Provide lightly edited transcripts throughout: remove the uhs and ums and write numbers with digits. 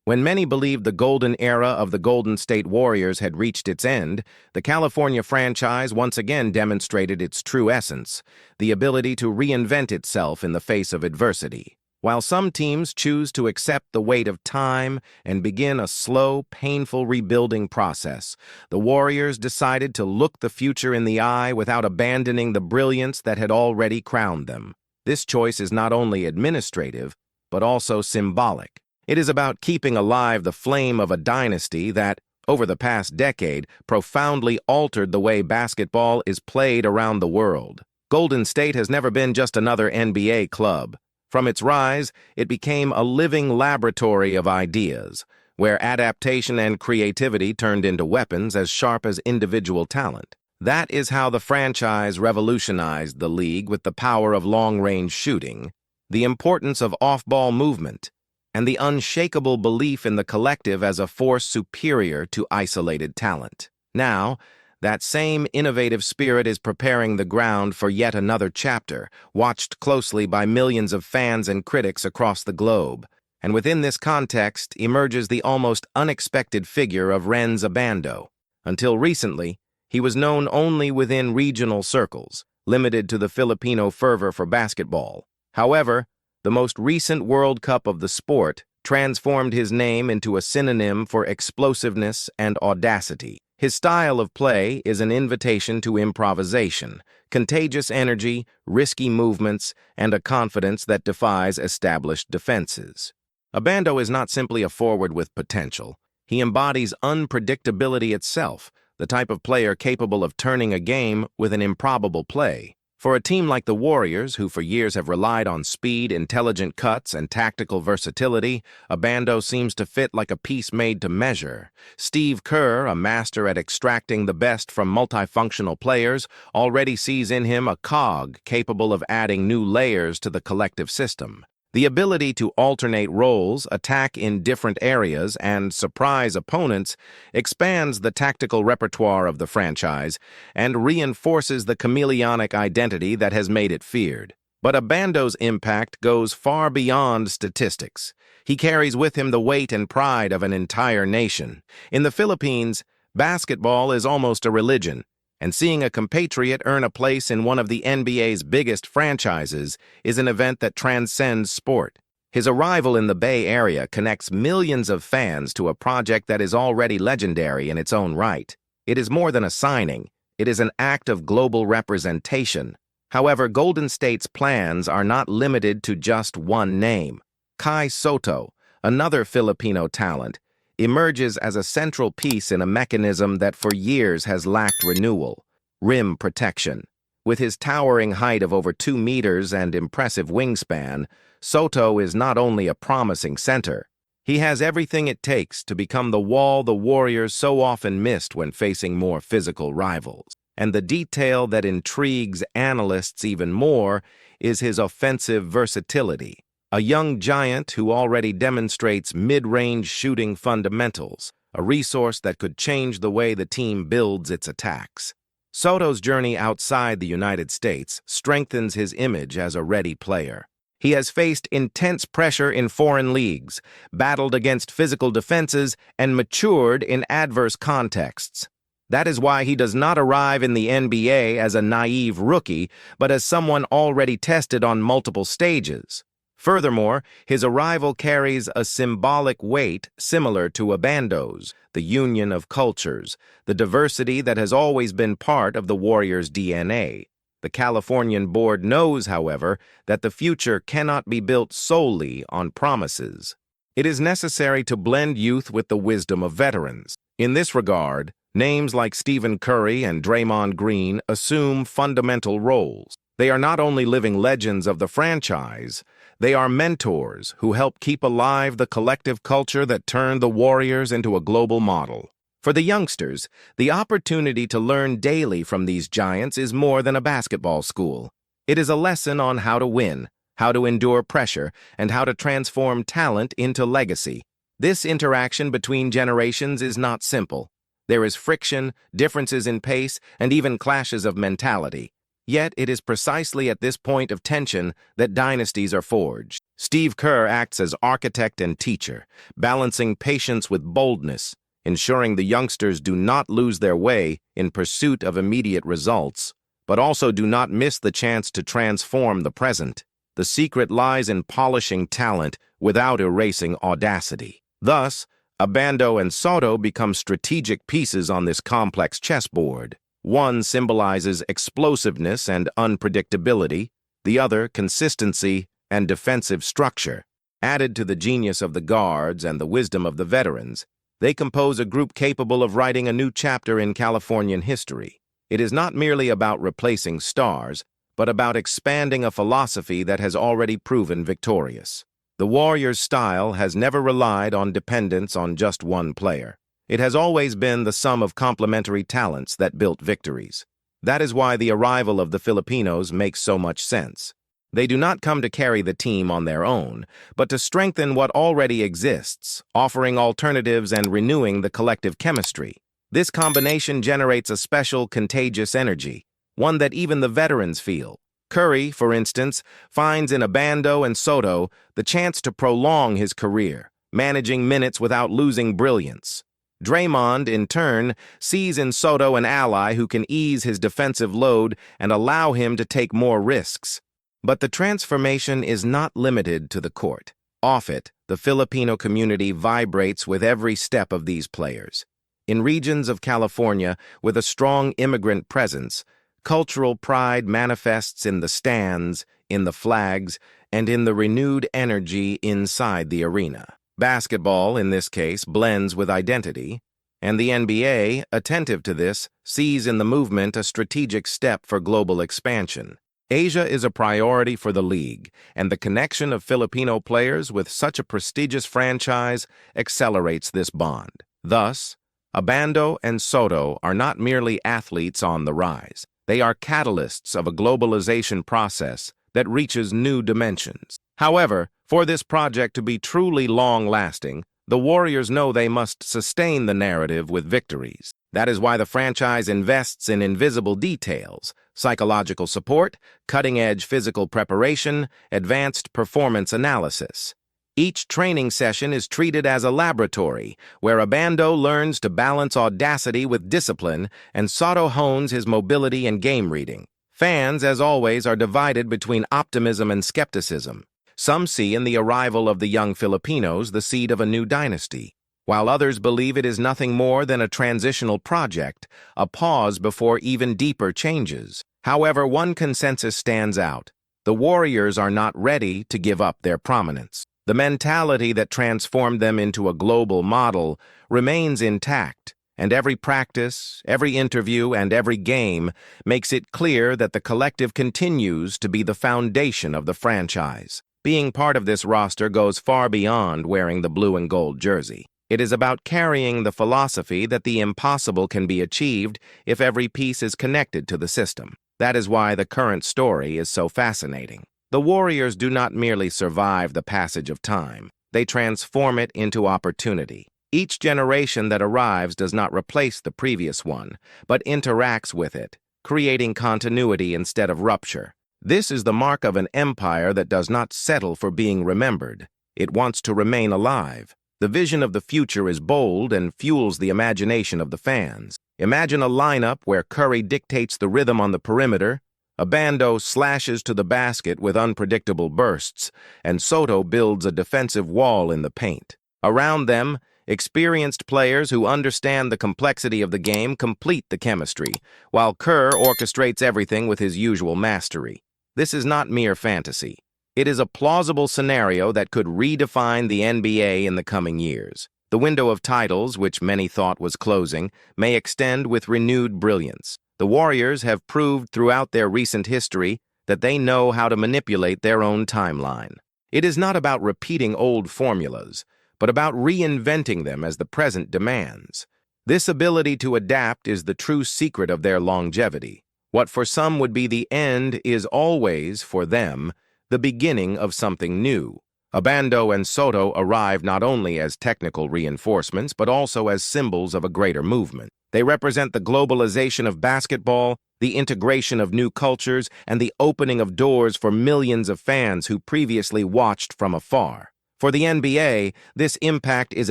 When many believed the golden era of the Golden State Warriors had reached its end, the California franchise once again demonstrated its true essence, the ability to reinvent itself in the face of adversity. While some teams choose to accept the weight of time and begin a slow, painful rebuilding process, the Warriors decided to look the future in the eye without abandoning the brilliance that had already crowned them. This choice is not only administrative, but also symbolic. It is about keeping alive the flame of a dynasty that, over the past decade, profoundly altered the way basketball is played around the world. Golden State has never been just another NBA club. From its rise, it became a living laboratory of ideas, where adaptation and creativity turned into weapons as sharp as individual talent. That is how the franchise revolutionized the league with the power of long-range shooting, the importance of off-ball movement, and the unshakable belief in the collective as a force superior to isolated talent. Now, that same innovative spirit is preparing the ground for yet another chapter, watched closely by millions of fans and critics across the globe. And within this context emerges the almost unexpected figure of Rhenz Abando. Until recently, he was known only within regional circles, limited to the Filipino fervor for basketball. However, the most recent World Cup of the sport transformed his name into a synonym for explosiveness and audacity. His style of play is an invitation to improvisation, contagious energy, risky movements, and a confidence that defies established defenses. Abando is not simply a forward with potential. He embodies unpredictability itself, the type of player capable of turning a game with an improbable play. For a team like the Warriors, who for years have relied on speed, intelligent cuts, and tactical versatility, Abando seems to fit like a piece made to measure. Steve Kerr, a master at extracting the best from multifunctional players, already sees in him a cog capable of adding new layers to the collective system. The ability to alternate roles, attack in different areas, and surprise opponents expands the tactical repertoire of the franchise and reinforces the chameleonic identity that has made it feared. But Abando's impact goes far beyond statistics. He carries with him the weight and pride of an entire nation. In the Philippines, basketball is almost a religion, and seeing a compatriot earn a place in one of the NBA's biggest franchises is an event that transcends sport. His arrival in the Bay Area connects millions of fans to a project that is already legendary in its own right. It is more than a signing. It is an act of global representation. However, Golden State's plans are not limited to just one name. Kaisoto, another Filipino talent, emerges as a central piece in a mechanism that for years has lacked renewal: rim protection. With his towering height of over 2 meters and impressive wingspan, Sotto is not only a promising center. He has everything it takes to become the wall the Warriors so often missed when facing more physical rivals. And the detail that intrigues analysts even more is his offensive versatility. A young giant who already demonstrates mid-range shooting fundamentals, a resource that could change the way the team builds its attacks. Sotto's journey outside the United States strengthens his image as a ready player. He has faced intense pressure in foreign leagues, battled against physical defenses, and matured in adverse contexts. That is why he does not arrive in the NBA as a naive rookie, but as someone already tested on multiple stages. Furthermore, his arrival carries a symbolic weight similar to Abando's, the union of cultures, the diversity that has always been part of the Warriors' DNA. The Californian board knows, however, that the future cannot be built solely on promises. It is necessary to blend youth with the wisdom of veterans. In this regard, names like Stephen Curry and Draymond Green assume fundamental roles. They are not only living legends of the franchise, they are mentors who help keep alive the collective culture that turned the Warriors into a global model. For the youngsters, the opportunity to learn daily from these giants is more than a basketball school. It is a lesson on how to win, how to endure pressure, and how to transform talent into legacy. This interaction between generations is not simple. There is friction, differences in pace, and even clashes of mentality. Yet it is precisely at this point of tension that dynasties are forged. Steve Kerr acts as architect and teacher, balancing patience with boldness, ensuring the youngsters do not lose their way in pursuit of immediate results, but also do not miss the chance to transform the present. The secret lies in polishing talent without erasing audacity. Thus, Abando and Sotto become strategic pieces on this complex chessboard. One symbolizes explosiveness and unpredictability, the other consistency and defensive structure. Added to the genius of the guards and the wisdom of the veterans, they compose a group capable of writing a new chapter in Californian history. It is not merely about replacing stars, but about expanding a philosophy that has already proven victorious. The Warriors' style has never relied on dependence on just one player. It has always been the sum of complementary talents that built victories. That is why the arrival of the Filipinos makes so much sense. They do not come to carry the team on their own, but to strengthen what already exists, offering alternatives and renewing the collective chemistry. This combination generates a special, contagious energy, one that even the veterans feel. Curry, for instance, finds in Abando and Sotto the chance to prolong his career, managing minutes without losing brilliance. Draymond, in turn, sees in Sotto an ally who can ease his defensive load and allow him to take more risks. But the transformation is not limited to the court. Off it, the Filipino community vibrates with every step of these players. In regions of California with a strong immigrant presence, cultural pride manifests in the stands, in the flags, and in the renewed energy inside the arena. Basketball, in this case, blends with identity, and the NBA, attentive to this, sees in the movement a strategic step for global expansion. Asia is a priority for the league, and the connection of Filipino players with such a prestigious franchise accelerates this bond. Thus, Abando and Sotto are not merely athletes on the rise. They are catalysts of a globalization process that reaches new dimensions. However, for this project to be truly long-lasting, the Warriors know they must sustain the narrative with victories. That is why the franchise invests in invisible details, psychological support, cutting-edge physical preparation, advanced performance analysis. Each training session is treated as a laboratory, where Abando learns to balance audacity with discipline and Sotto hones his mobility and game reading. Fans, as always, are divided between optimism and skepticism. Some see in the arrival of the young Filipinos the seed of a new dynasty, while others believe it is nothing more than a transitional project, a pause before even deeper changes. However, one consensus stands out. The Warriors are not ready to give up their prominence. The mentality that transformed them into a global model remains intact, and every practice, every interview, and every game makes it clear that the collective continues to be the foundation of the franchise. Being part of this roster goes far beyond wearing the blue and gold jersey. It is about carrying the philosophy that the impossible can be achieved if every piece is connected to the system. That is why the current story is so fascinating. The Warriors do not merely survive the passage of time. They transform it into opportunity. Each generation that arrives does not replace the previous one, but interacts with it, creating continuity instead of rupture. This is the mark of an empire that does not settle for being remembered. It wants to remain alive. The vision of the future is bold and fuels the imagination of the fans. Imagine a lineup where Curry dictates the rhythm on the perimeter, Abando slashes to the basket with unpredictable bursts, and Sotto builds a defensive wall in the paint. Around them, experienced players who understand the complexity of the game complete the chemistry, while Kerr orchestrates everything with his usual mastery. This is not mere fantasy. It is a plausible scenario that could redefine the NBA in the coming years. The window of titles, which many thought was closing, may extend with renewed brilliance. The Warriors have proved throughout their recent history that they know how to manipulate their own timeline. It is not about repeating old formulas, but about reinventing them as the present demands. This ability to adapt is the true secret of their longevity. What for some would be the end is always, for them, the beginning of something new. Abando and Sotto arrive not only as technical reinforcements, but also as symbols of a greater movement. They represent the globalization of basketball, the integration of new cultures, and the opening of doors for millions of fans who previously watched from afar. For the NBA, this impact is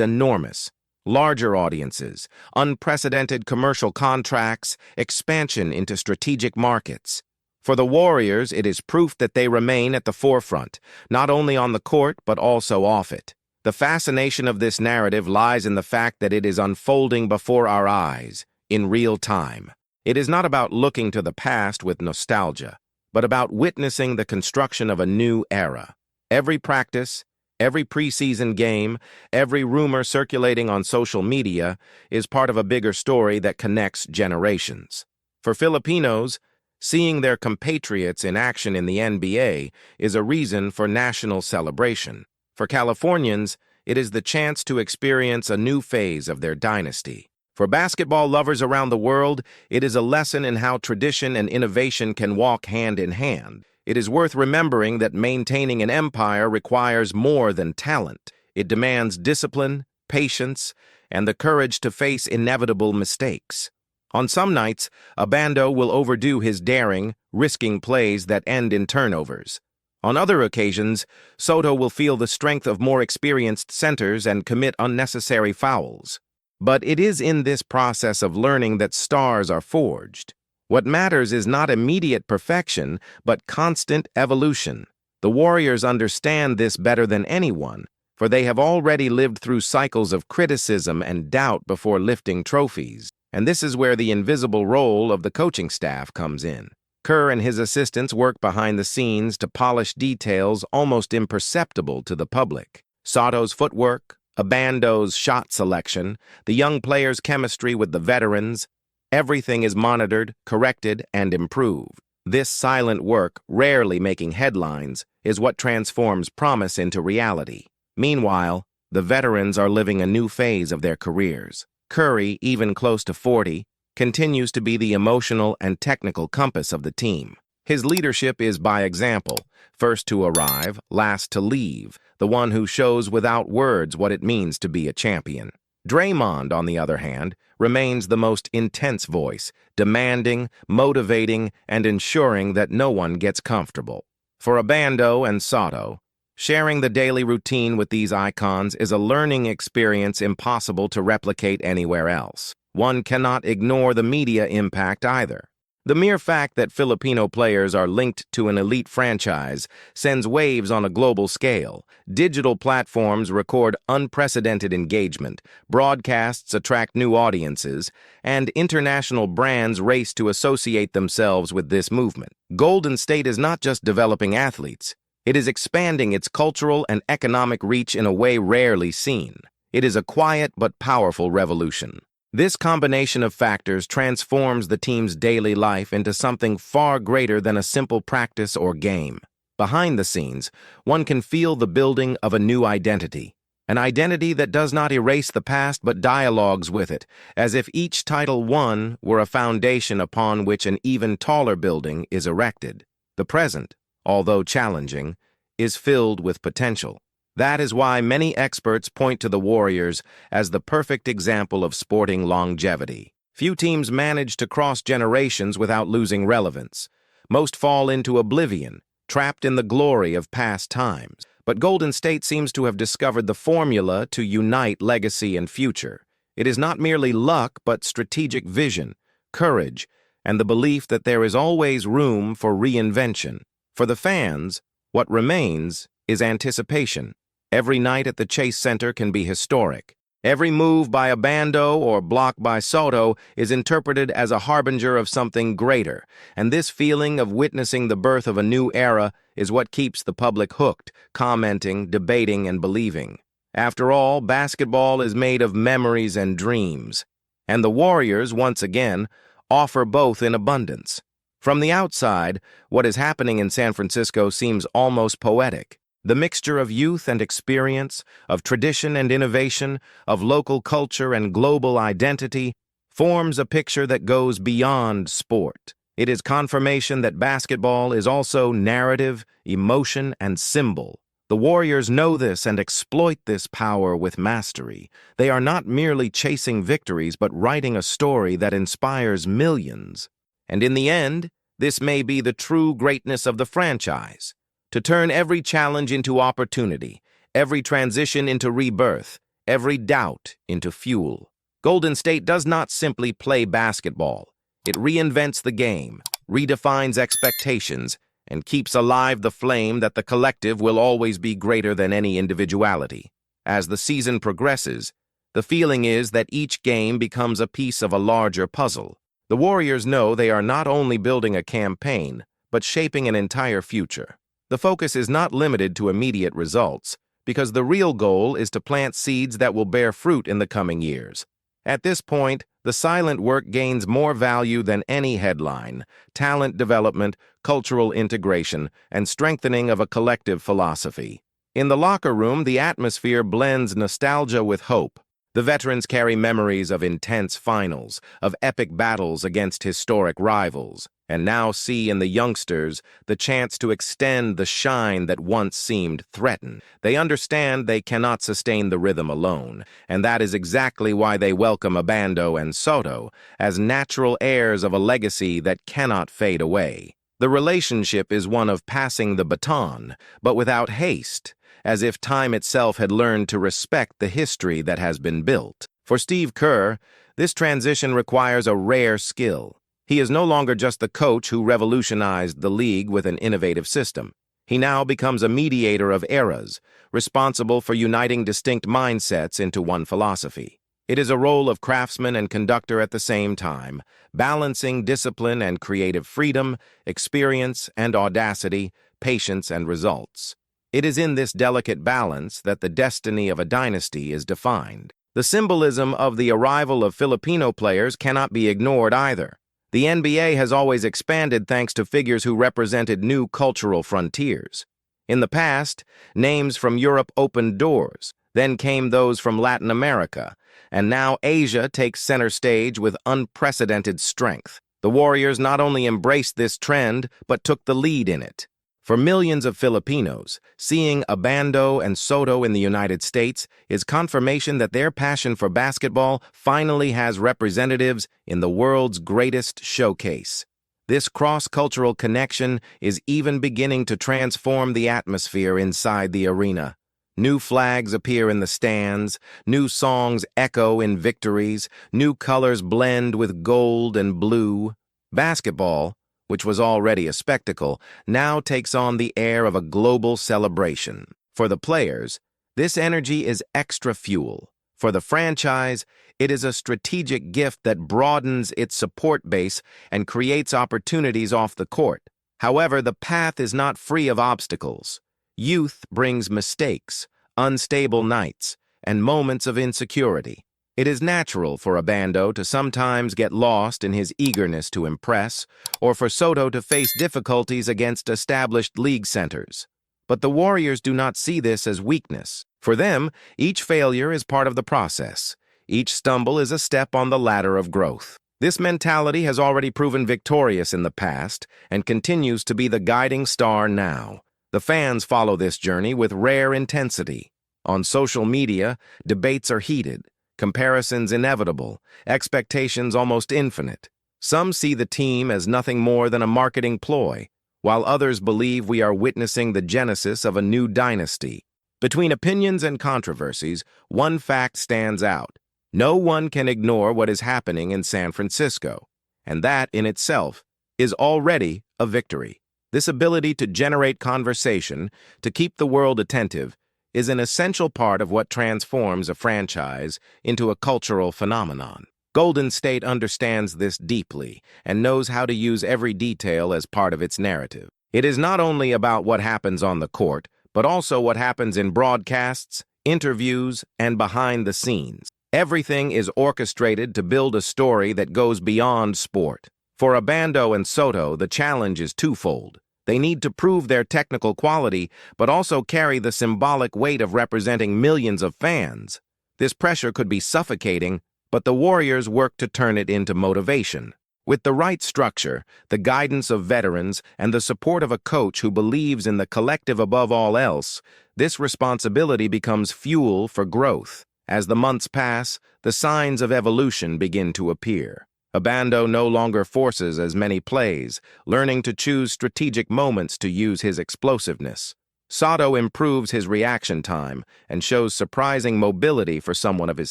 enormous. Larger audiences, unprecedented commercial contracts, expansion into strategic markets. For the Warriors, it is proof that they remain at the forefront, not only on the court but also off it. The fascination of this narrative lies in the fact that it is unfolding before our eyes, in real time. It is not about looking to the past with nostalgia, but about witnessing the construction of a new era. Every practice, every preseason game, every rumor circulating on social media is part of a bigger story that connects generations. For Filipinos, seeing their compatriots in action in the NBA is a reason for national celebration. For Californians, it is the chance to experience a new phase of their dynasty. For basketball lovers around the world, it is a lesson in how tradition and innovation can walk hand in hand. It is worth remembering that maintaining an empire requires more than talent. It demands discipline, patience, and the courage to face inevitable mistakes. On some nights, Abando will overdo his daring, risking plays that end in turnovers. On other occasions, Sotto will feel the strength of more experienced centers and commit unnecessary fouls. But it is in this process of learning that stars are forged. What matters is not immediate perfection, but constant evolution. The Warriors understand this better than anyone, for they have already lived through cycles of criticism and doubt before lifting trophies. And this is where the invisible role of the coaching staff comes in. Kerr and his assistants work behind the scenes to polish details almost imperceptible to the public. Sotto's footwork, Abando's shot selection, the young players' chemistry with the veterans, everything is monitored, corrected, and improved. This silent work, rarely making headlines, is what transforms promise into reality. Meanwhile, the veterans are living a new phase of their careers. Curry, even close to 40, continues to be the emotional and technical compass of the team. His leadership is by example, first to arrive, last to leave, the one who shows without words what it means to be a champion. Draymond, on the other hand, remains the most intense voice, demanding, motivating, and ensuring that no one gets comfortable. For Abando and Sotto, sharing the daily routine with these icons is a learning experience impossible to replicate anywhere else. One cannot ignore the media impact either. The mere fact that Filipino players are linked to an elite franchise sends waves on a global scale. Digital platforms record unprecedented engagement, broadcasts attract new audiences, and international brands race to associate themselves with this movement. Golden State is not just developing athletes. It is expanding its cultural and economic reach in a way rarely seen. It is a quiet but powerful revolution. This combination of factors transforms the team's daily life into something far greater than a simple practice or game. Behind the scenes, one can feel the building of a new identity, an identity that does not erase the past but dialogues with it, as if each title won were a foundation upon which an even taller building is erected. The present, although challenging, is filled with potential. That is why many experts point to the Warriors as the perfect example of sporting longevity. Few teams manage to cross generations without losing relevance. Most fall into oblivion, trapped in the glory of past times. But Golden State seems to have discovered the formula to unite legacy and future. It is not merely luck, but strategic vision, courage, and the belief that there is always room for reinvention. For the fans, what remains is anticipation. Every night at the Chase Center can be historic. Every move by Abando or block by Sotto is interpreted as a harbinger of something greater, and this feeling of witnessing the birth of a new era is what keeps the public hooked, commenting, debating, and believing. After all, basketball is made of memories and dreams, and the Warriors, once again, offer both in abundance. From the outside, what is happening in San Francisco seems almost poetic. The mixture of youth and experience, of tradition and innovation, of local culture and global identity, forms a picture that goes beyond sport. It is confirmation that basketball is also narrative, emotion, and symbol. The Warriors know this and exploit this power with mastery. They are not merely chasing victories, but writing a story that inspires millions. And in the end, this may be the true greatness of the franchise: to turn every challenge into opportunity, every transition into rebirth, every doubt into fuel. Golden State does not simply play basketball. It reinvents the game, redefines expectations, and keeps alive the flame that the collective will always be greater than any individuality. As the season progresses, the feeling is that each game becomes a piece of a larger puzzle. The Warriors know they are not only building a campaign, but shaping an entire future. The focus is not limited to immediate results, because the real goal is to plant seeds that will bear fruit in the coming years. At this point, the silent work gains more value than any headline: talent development, cultural integration, and strengthening of a collective philosophy. In the locker room, the atmosphere blends nostalgia with hope. The veterans carry memories of intense finals, of epic battles against historic rivals, and now see in the youngsters the chance to extend the shine that once seemed threatened. They understand they cannot sustain the rhythm alone, and that is exactly why they welcome Abando and Sotto as natural heirs of a legacy that cannot fade away. The relationship is one of passing the baton, but without haste, as if time itself had learned to respect the history that has been built. For Steve Kerr, this transition requires a rare skill. He is no longer just the coach who revolutionized the league with an innovative system. He now becomes a mediator of eras, responsible for uniting distinct mindsets into one philosophy. It is a role of craftsman and conductor at the same time, balancing discipline and creative freedom, experience and audacity, patience and results. It is in this delicate balance that the destiny of a dynasty is defined. The symbolism of the arrival of Filipino players cannot be ignored either. The NBA has always expanded thanks to figures who represented new cultural frontiers. In the past, names from Europe opened doors, then came those from Latin America, and now Asia takes center stage with unprecedented strength. The Warriors not only embraced this trend, but took the lead in it. For millions of Filipinos, seeing Abando and Sotto in the United States is confirmation that their passion for basketball finally has representatives in the world's greatest showcase. This cross-cultural connection is even beginning to transform the atmosphere inside the arena. New flags appear in the stands, new songs echo in victories, new colors blend with gold and blue. Basketball, which was already a spectacle, now takes on the air of a global celebration. For the players, this energy is extra fuel. For the franchise, it is a strategic gift that broadens its support base and creates opportunities off the court. However, the path is not free of obstacles. Youth brings mistakes, unstable nights, and moments of insecurity. It is natural for Abando to sometimes get lost in his eagerness to impress, or for Sotto to face difficulties against established league centers. But the Warriors do not see this as weakness. For them, each failure is part of the process. Each stumble is a step on the ladder of growth. This mentality has already proven victorious in the past and continues to be the guiding star now. The fans follow this journey with rare intensity. On social media, debates are heated. Comparisons inevitable, expectations almost infinite. Some see the team as nothing more than a marketing ploy, while others believe we are witnessing the genesis of a new dynasty. Between opinions and controversies, one fact stands out. No one can ignore what is happening in San Francisco, and that in itself is already a victory. This ability to generate conversation, to keep the world attentive, is an essential part of what transforms a franchise into a cultural phenomenon. Golden State understands this deeply and knows how to use every detail as part of its narrative. It is not only about what happens on the court, but also what happens in broadcasts, interviews, and behind the scenes. Everything is orchestrated to build a story that goes beyond sport. For Abando and Sotto, the challenge is twofold. They need to prove their technical quality, but also carry the symbolic weight of representing millions of fans. This pressure could be suffocating, but the Warriors work to turn it into motivation. With the right structure, the guidance of veterans, and the support of a coach who believes in the collective above all else, This responsibility becomes fuel for growth. As the months pass, the signs of evolution begin to appear. Abando no longer forces as many plays, learning to choose strategic moments to use his explosiveness. Sotto improves his reaction time and shows surprising mobility for someone of his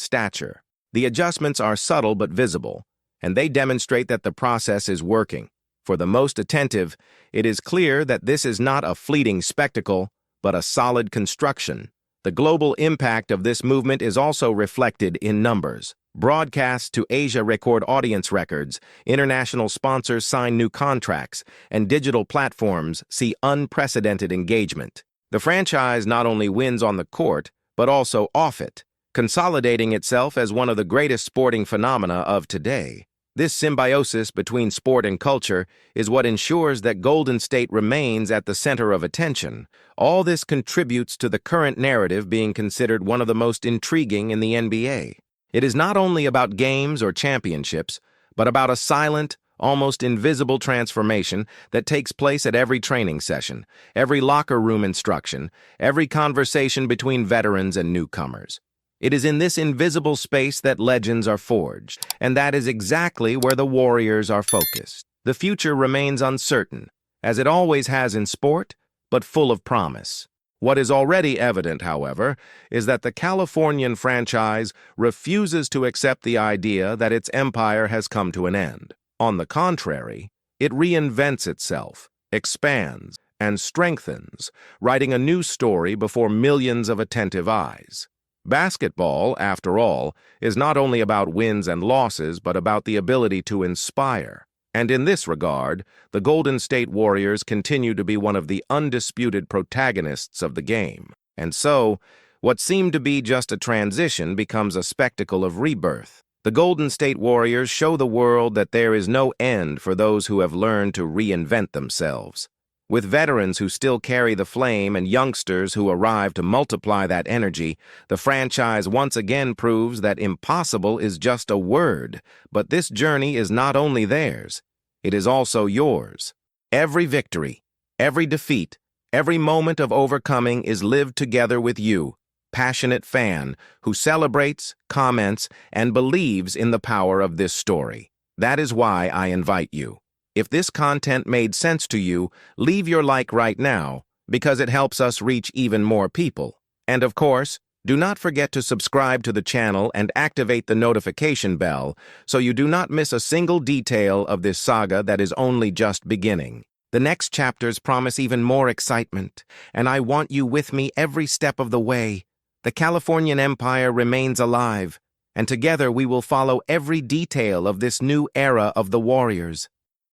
stature. The adjustments are subtle but visible, and they demonstrate that the process is working. For the most attentive, it is clear that this is not a fleeting spectacle, but a solid construction. The global impact of this movement is also reflected in numbers. Broadcasts to Asia record audience records, international sponsors sign new contracts, and digital platforms see unprecedented engagement. The franchise not only wins on the court, but also off it, consolidating itself as one of the greatest sporting phenomena of today. This symbiosis between sport and culture is what ensures that Golden State remains at the center of attention. All this contributes to the current narrative being considered one of the most intriguing in the NBA. It is not only about games or championships, but about a silent, almost invisible transformation that takes place at every training session, every locker room instruction, every conversation between veterans and newcomers. It is in this invisible space that legends are forged, and that is exactly where the Warriors are focused. The future remains uncertain, as it always has in sport, but full of promise. What is already evident, however, is that the Californian franchise refuses to accept the idea that its empire has come to an end. On the contrary, it reinvents itself, expands, and strengthens, writing a new story before millions of attentive eyes. Basketball, after all, is not only about wins and losses, but about the ability to inspire. And in this regard, the Golden State Warriors continue to be one of the undisputed protagonists of the game. And so, what seemed to be just a transition becomes a spectacle of rebirth. The Golden State Warriors show the world that there is no end for those who have learned to reinvent themselves. With veterans who still carry the flame and youngsters who arrive to multiply that energy, the franchise once again proves that impossible is just a word, but this journey is not only theirs, it is also yours. Every victory, every defeat, every moment of overcoming is lived together with you, passionate fan who celebrates, comments, and believes in the power of this story. That is why I invite you. If this content made sense to you, leave your like right now, because it helps us reach even more people. And of course, do not forget to subscribe to the channel and activate the notification bell so you do not miss a single detail of this saga that is only just beginning. The next chapters promise even more excitement, and I want you with me every step of the way. The Californian Empire remains alive, and together we will follow every detail of this new era of the Warriors.